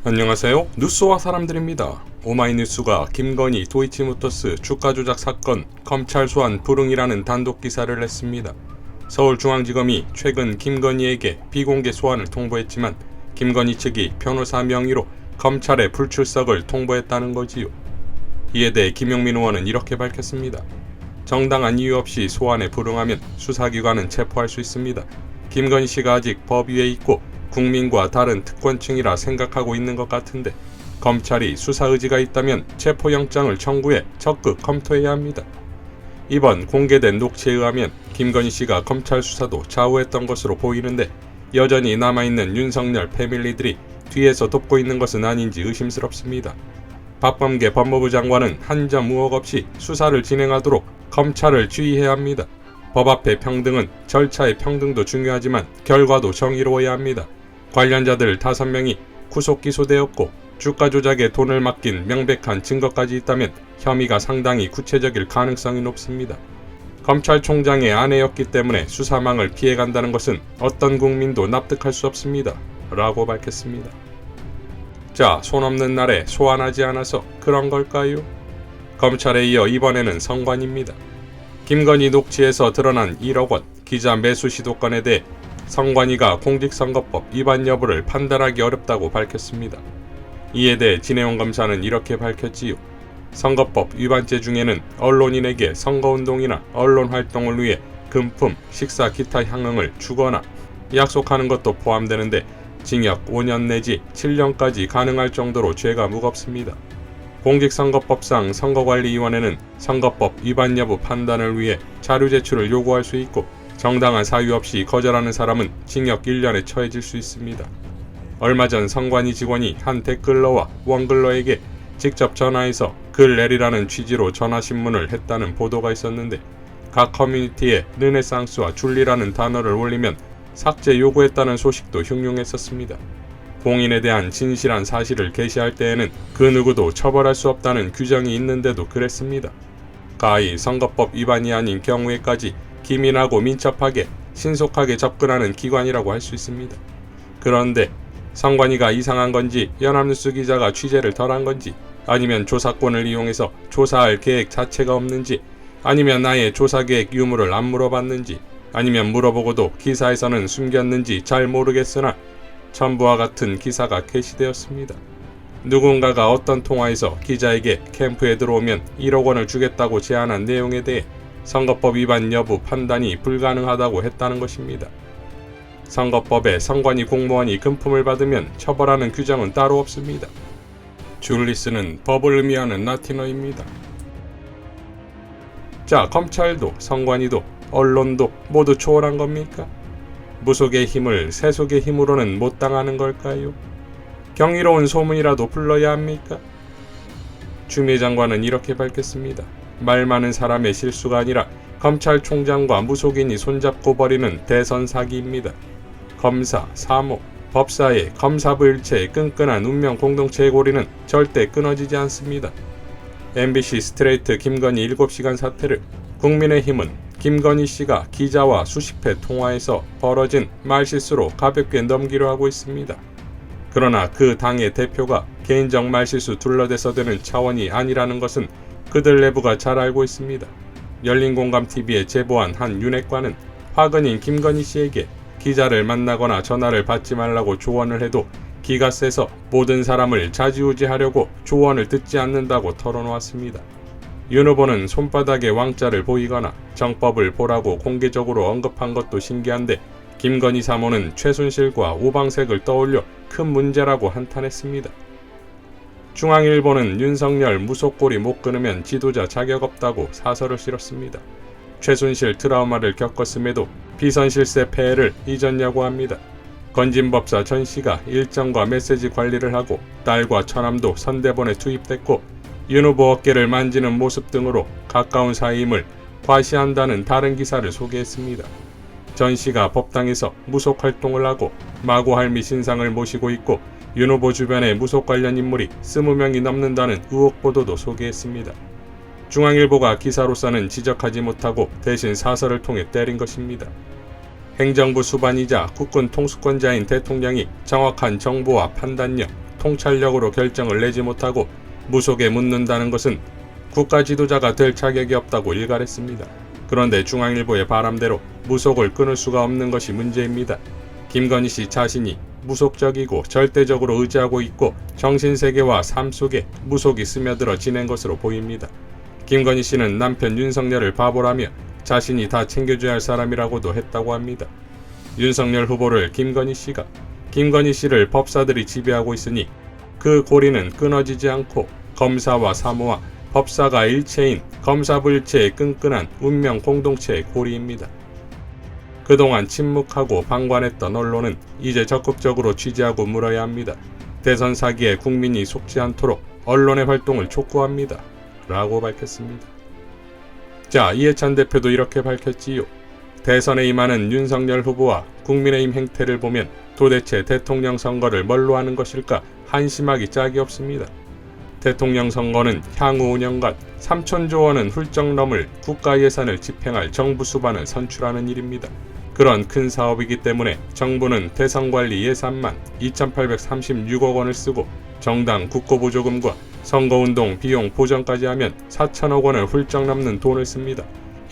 안녕하세요. 뉴스와 사람들입니다. 오마이뉴스가 김건희 도이치모터스 주가 조작 사건 검찰 소환 불응이라는 단독 기사를 냈습니다. 서울중앙지검이 최근 김건희에게 비공개 소환을 통보했지만 김건희 측이 변호사 명의로 검찰에 불출석을 통보했다는 거지요. 이에 대해 김용민 의원은 이렇게 밝혔습니다. 정당한 이유 없이 소환에 불응하면 수사기관은 체포할 수 있습니다. 김건희 씨가 아직 법 위에 있고 국민과 다른 특권층이라 생각하고 있는 것 같은데 검찰이 수사 의지가 있다면 체포영장을 청구해 적극 검토해야 합니다. 이번 공개된 녹취에 의하면 김건희 씨가 검찰 수사도 좌우했던 것으로 보이는데 여전히 남아있는 윤석열 패밀리들이 뒤에서 돕고 있는 것은 아닌지 의심스럽습니다. 박범계 법무부 장관은 한 점 의혹 없이 수사를 진행하도록 검찰을 지휘해야 합니다. 법 앞의 평등은 절차의 평등도 중요하지만 결과도 정의로워야 합니다. 관련자들 5명이 구속 기소되었고 주가 조작에 돈을 맡긴 명백한 증거까지 있다면 혐의가 상당히 구체적일 가능성이 높습니다. 검찰총장의 아내였기 때문에 수사망을 피해간다는 것은 어떤 국민도 납득할 수 없습니다. 라고 밝혔습니다. 자, 손 없는 날에 소환하지 않아서 그런 걸까요? 검찰에 이어 이번에는 성관입니다. 김건희 녹취에서 드러난 1억 원 기자 매수 시도건에 대해 성관이가 공직선거법 위반 여부를 판단하기 어렵다고 밝혔습니다. 이에 대해 진해용 검사는 이렇게 밝혔지요. 선거법 위반죄 중에는 언론인에게 선거운동이나 언론활동을 위해 금품, 식사, 기타 향응을 주거나 약속하는 것도 포함되는데 징역 5년 내지 7년까지 가능할 정도로 죄가 무겁습니다. 공직선거법상 선거관리위원회는 선거법 위반 여부 판단을 위해 자료 제출을 요구할 수 있고 정당한 사유 없이 거절하는 사람은 징역 1년에 처해질 수 있습니다. 얼마 전 선관위 직원이 한 댓글러와 원글러에게 직접 전화해서 글 내리라는 취지로 전화신문을 했다는 보도가 있었는데 각 커뮤니티에 르네상스와 줄리라는 단어를 올리면 삭제 요구했다는 소식도 흉흉했었습니다. 공인에 대한 진실한 사실을 게시할 때에는 그 누구도 처벌할 수 없다는 규정이 있는데도 그랬습니다. 가히 선거법 위반이 아닌 경우에까지 기민하고 민첩하게 신속하게 접근하는 기관이라고 할 수 있습니다. 그런데 성관이가 이상한 건지 연합뉴스 기자가 취재를 덜한 건지 아니면 조사권을 이용해서 조사할 계획 자체가 없는지 아니면 아예 조사 계획 유무를 안 물어봤는지 아니면 물어보고도 기사에서는 숨겼는지 잘 모르겠으나 전부와 같은 기사가 게시되었습니다. 누군가가 어떤 통화에서 기자에게 캠프에 들어오면 1억 원을 주겠다고 제안한 내용에 대해 선거법 위반 여부 판단이 불가능하다고 했다는 것입니다. 선거법에 선관위 공무원이 금품을 받으면 처벌하는 규정은 따로 없습니다. 줄리스는 법을 의미하는 라틴어입니다. 자, 검찰도 선관위도 언론도 모두 초월한 겁니까? 무속의 힘을 세속의 힘으로는 못 당하는 걸까요? 경이로운 소문이라도 불러야 합니까? 추미애 장관은 이렇게 밝혔습니다. 말 많은 사람의 실수가 아니라 검찰총장과 무속인이 손잡고 벌이는 대선 사기입니다. 검사, 사모, 법사의 검사부일체의 끈끈한 운명 공동체의 고리는 절대 끊어지지 않습니다. MBC 스트레이트 김건희 7시간 사태를 국민의힘은 김건희 씨가 기자와 수십 회 통화에서 벌어진 말실수로 가볍게 넘기려 하고 있습니다. 그러나 그 당의 대표가 개인적 말실수 둘러대서 되는 차원이 아니라는 것은 그들 내부가 잘 알고 있습니다. 열린공감TV에 제보한 한 윤핵관은 화근인 김건희 씨에게 기자를 만나거나 전화를 받지 말라고 조언을 해도 기가 세서 모든 사람을 좌지우지하려고 조언을 듣지 않는다고 털어놓았습니다. 윤 후보는 손바닥에 왕자를 보이거나 정법을 보라고 공개적으로 언급한 것도 신기한데 김건희 사모는 최순실과 오방색을 떠올려 큰 문제라고 한탄했습니다. 중앙일보는 윤석열 무속골이 못 끊으면 지도자 자격 없다고 사설을 실었습니다. 최순실 트라우마를 겪었음에도 비선실세 폐해를 잊었냐고 합니다. 건진법사 전 씨가 일정과 메시지 관리를 하고 딸과 처남도 선대본에 투입됐고 윤 후보 어깨를 만지는 모습 등으로 가까운 사이임을 과시한다는 다른 기사를 소개했습니다. 전 씨가 법당에서 무속 활동을 하고 마고할미 신상을 모시고 있고 윤 후보 주변에 무속 관련 인물이 20명이 넘는다는 의혹 보도도 소개했습니다. 중앙일보가 기사로서는 지적하지 못하고 대신 사설을 통해 때린 것입니다. 행정부 수반이자 국군 통수권자인 대통령이 정확한 정보와 판단력, 통찰력으로 결정을 내지 못하고 무속에 묻는다는 것은 국가 지도자가 될 자격이 없다고 일갈했습니다. 그런데 중앙일보의 바람대로 무속을 끊을 수가 없는 것이 문제입니다. 김건희 씨 자신이 무속적이고 절대적으로 의지하고 있고 정신세계와 삶 속에 무속이 스며들어 지낸 것으로 보입니다. 김건희 씨는 남편 윤석열을 바보라며 자신이 다 챙겨줘야 할 사람이라고도 했다고 합니다. 윤석열 후보를 김건희 씨를 법사들이 지배하고 있으니 그 고리는 끊어지지 않고 검사와 사모와 법사가 일체인 검사불체의 끈끈한 운명 공동체의 고리입니다. 그동안 침묵하고 방관했던 언론은 이제 적극적으로 취재하고 물어야 합니다. 대선 사기에 국민이 속지 않도록 언론의 활동을 촉구합니다. 라고 밝혔습니다. 자, 이해찬 대표도 이렇게 밝혔지요. 대선에 임하는 윤석열 후보와 국민의힘 행태를 보면 도대체 대통령 선거를 뭘로 하는 것일까 한심하기 짝이 없습니다. 대통령 선거는 향후 5년간 3천조 원은 훌쩍 넘을 국가 예산을 집행할 정부 수반을 선출하는 일입니다. 그런 큰 사업이기 때문에 정부는 대선관리 예산만 2,836억 원을 쓰고 정당 국고보조금과 선거운동 비용 보전까지 하면 4천억 원을 훌쩍 넘는 돈을 씁니다.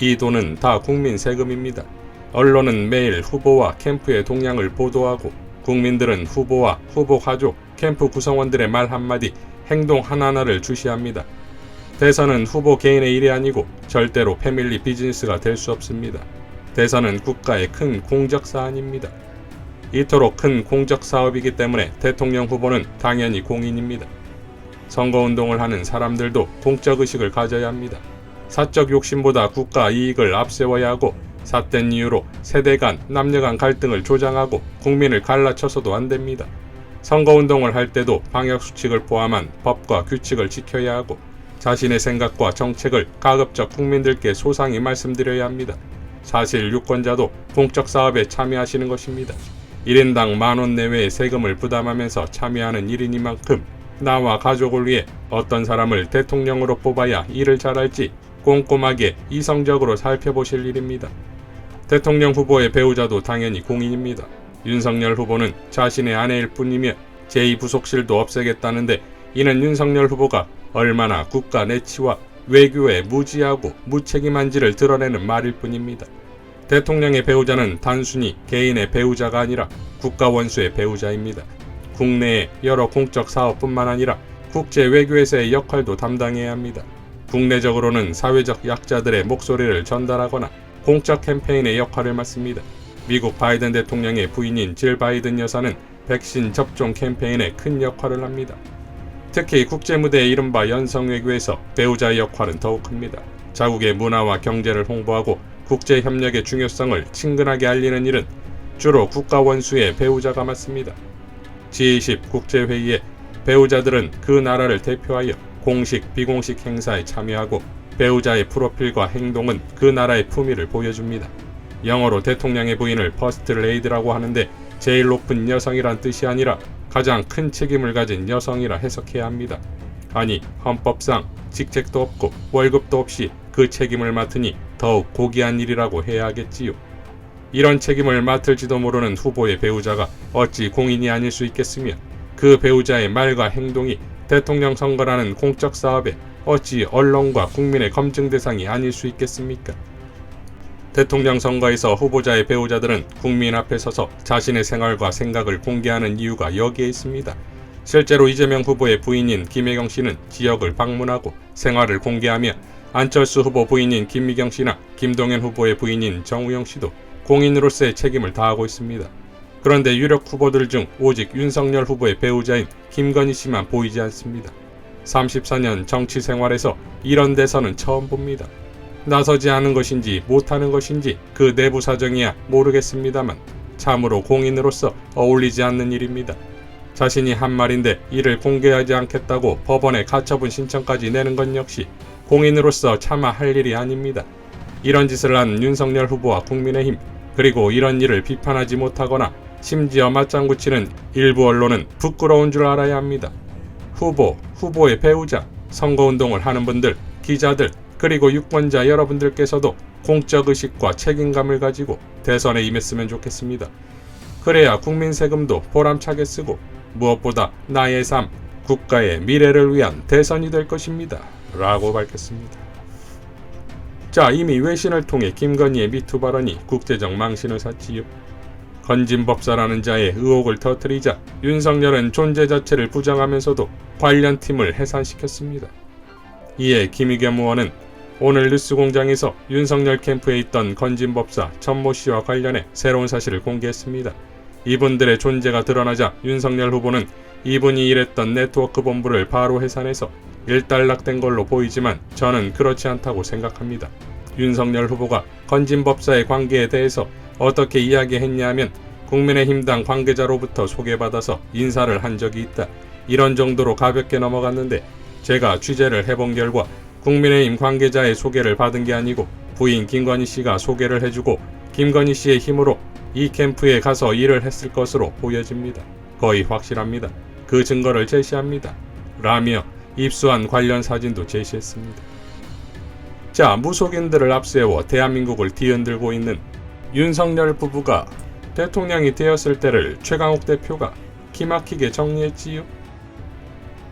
이 돈은 다 국민 세금입니다. 언론은 매일 후보와 캠프의 동향을 보도하고 국민들은 후보와 후보 가족, 캠프 구성원들의 말 한마디, 행동 하나하나를 주시합니다. 대선은 후보 개인의 일이 아니고 절대로 패밀리 비즈니스가 될 수 없습니다. 대선은 국가의 큰 공적 사안입니다. 이토록 큰 공적 사업이기 때문에 대통령 후보는 당연히 공인입니다. 선거운동을 하는 사람들도 공적의식을 가져야 합니다. 사적 욕심보다 국가 이익을 앞세워야 하고 삿된 이유로 세대 간, 남녀 간 갈등을 조장하고 국민을 갈라쳐서도 안 됩니다. 선거운동을 할 때도 방역수칙을 포함한 법과 규칙을 지켜야 하고 자신의 생각과 정책을 가급적 국민들께 소상히 말씀드려야 합니다. 사실 유권자도 공적 사업에 참여하시는 것입니다. 1인당 10,000원 내외의 세금을 부담하면서 참여하는 일이니만큼 나와 가족을 위해 어떤 사람을 대통령으로 뽑아야 일을 잘할지 꼼꼼하게 이성적으로 살펴보실 일입니다. 대통령 후보의 배우자도 당연히 공인입니다. 윤석열 후보는 자신의 아내일 뿐이며 제2부속실도 없애겠다는데 이는 윤석열 후보가 얼마나 국가 내치와 외교에 무지하고 무책임한지를 드러내는 말일 뿐입니다. 대통령의 배우자는 단순히 개인의 배우자가 아니라 국가 원수의 배우자입니다. 국내의 여러 공적 사업뿐만 아니라 국제 외교에서의 역할도 담당해야 합니다. 국내적으로는 사회적 약자들의 목소리를 전달하거나 공적 캠페인의 역할을 맡습니다. 미국 바이든 대통령의 부인인 질 바이든 여사는 백신 접종 캠페인에 큰 역할을 합니다. 특히 국제무대의 이른바 연성외교에서 배우자의 역할은 더욱 큽니다. 자국의 문화와 경제를 홍보하고 국제협력의 중요성을 친근하게 알리는 일은 주로 국가 원수의 배우자가 맡습니다. G20 국제회의에 배우자들은 그 나라를 대표하여 공식, 비공식 행사에 참여하고 배우자의 프로필과 행동은 그 나라의 품위를 보여줍니다. 영어로 대통령의 부인을 퍼스트 레이디라고 하는데 제일 높은 여성이란 뜻이 아니라 가장 큰 책임을 가진 여성이라 해석해야 합니다. 아니, 헌법상 직책도 없고 월급도 없이 그 책임을 맡으니 더욱 고귀한 일이라고 해야 하겠지요. 이런 책임을 맡을지도 모르는 후보의 배우자가 어찌 공인이 아닐 수 있겠으며 그 배우자의 말과 행동이 대통령 선거라는 공적 사업에 어찌 언론과 국민의 검증 대상이 아닐 수 있겠습니까? 대통령 선거에서 후보자의 배우자들은 국민 앞에 서서 자신의 생활과 생각을 공개하는 이유가 여기에 있습니다. 실제로 이재명 후보의 부인인 김혜경 씨는 지역을 방문하고 생활을 공개하며 안철수 후보 부인인 김미경 씨나 김동연 후보의 부인인 정우영 씨도 공인으로서의 책임을 다하고 있습니다. 그런데 유력 후보들 중 오직 윤석열 후보의 배우자인 김건희 씨만 보이지 않습니다. 34년 정치 생활에서 이런 대선은 처음 봅니다. 나서지 않은 것인지 못하는 것인지 그 내부 사정이야 모르겠습니다만 참으로 공인으로서 어울리지 않는 일입니다. 자신이 한 말인데 이를 공개하지 않겠다고 법원에 가처분 신청까지 내는 건 역시 공인으로서 차마 할 일이 아닙니다. 이런 짓을 한 윤석열 후보와 국민의힘 그리고 이런 일을 비판하지 못하거나 심지어 맞장구 치는 일부 언론은 부끄러운 줄 알아야 합니다. 후보의 배우자, 선거운동을 하는 분들, 기자들, 그리고 유권자 여러분들께서도 공적의식과 책임감을 가지고 대선에 임했으면 좋겠습니다. 그래야 국민 세금도 보람차게 쓰고 무엇보다 나의 삶, 국가의 미래를 위한 대선이 될 것입니다. 라고 밝혔습니다. 자, 이미 외신을 통해 김건희의 미투 발언이 국제적 망신을 샀지요. 건진법사라는 자의 의혹을 터뜨리자 윤석열은 존재 자체를 부정하면서도 관련 팀을 해산시켰습니다. 이에 김의겸 의원은 오늘 뉴스공장에서 윤석열 캠프에 있던 건진법사 천모 씨와 관련해 새로운 사실을 공개했습니다. 이분들의 존재가 드러나자 윤석열 후보는 이분이 일했던 네트워크 본부를 바로 해산해서 일단락된 걸로 보이지만 저는 그렇지 않다고 생각합니다. 윤석열 후보가 건진법사의 관계에 대해서 어떻게 이야기했냐 하면 국민의힘당 관계자로부터 소개받아서 인사를 한 적이 있다. 이런 정도로 가볍게 넘어갔는데 제가 취재를 해본 결과 국민의힘 관계자의 소개를 받은 게 아니고 부인 김건희 씨가 소개를 해주고 김건희 씨의 힘으로 이 캠프에 가서 일을 했을 것으로 보여집니다. 거의 확실합니다. 그 증거를 제시합니다. 라며 입수한 관련 사진도 제시했습니다. 자, 무속인들을 앞세워 대한민국을 뒤흔들고 있는 윤석열 부부가 대통령이 되었을 때를 최강욱 대표가 기막히게 정리했지요.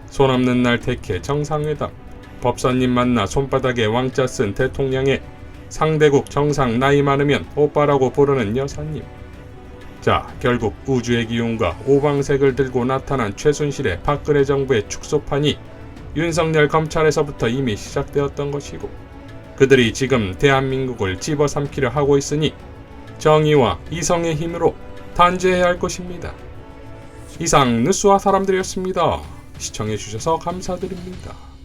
손 없는 날 택해 정상회담, 법사님 만나 손바닥에 왕자 쓴 대통령의 상대국 정상 나이 많으면 오빠라고 부르는 여사님. 자, 결국 우주의 기운과 오방색을 들고 나타난 최순실의 박근혜 정부의 축소판이 윤석열 검찰에서부터 이미 시작되었던 것이고 그들이 지금 대한민국을 집어삼키려 하고 있으니 정의와 이성의 힘으로 단죄해야 할 것입니다. 이상 뉴스와 사람들이었습니다. 시청해주셔서 감사드립니다.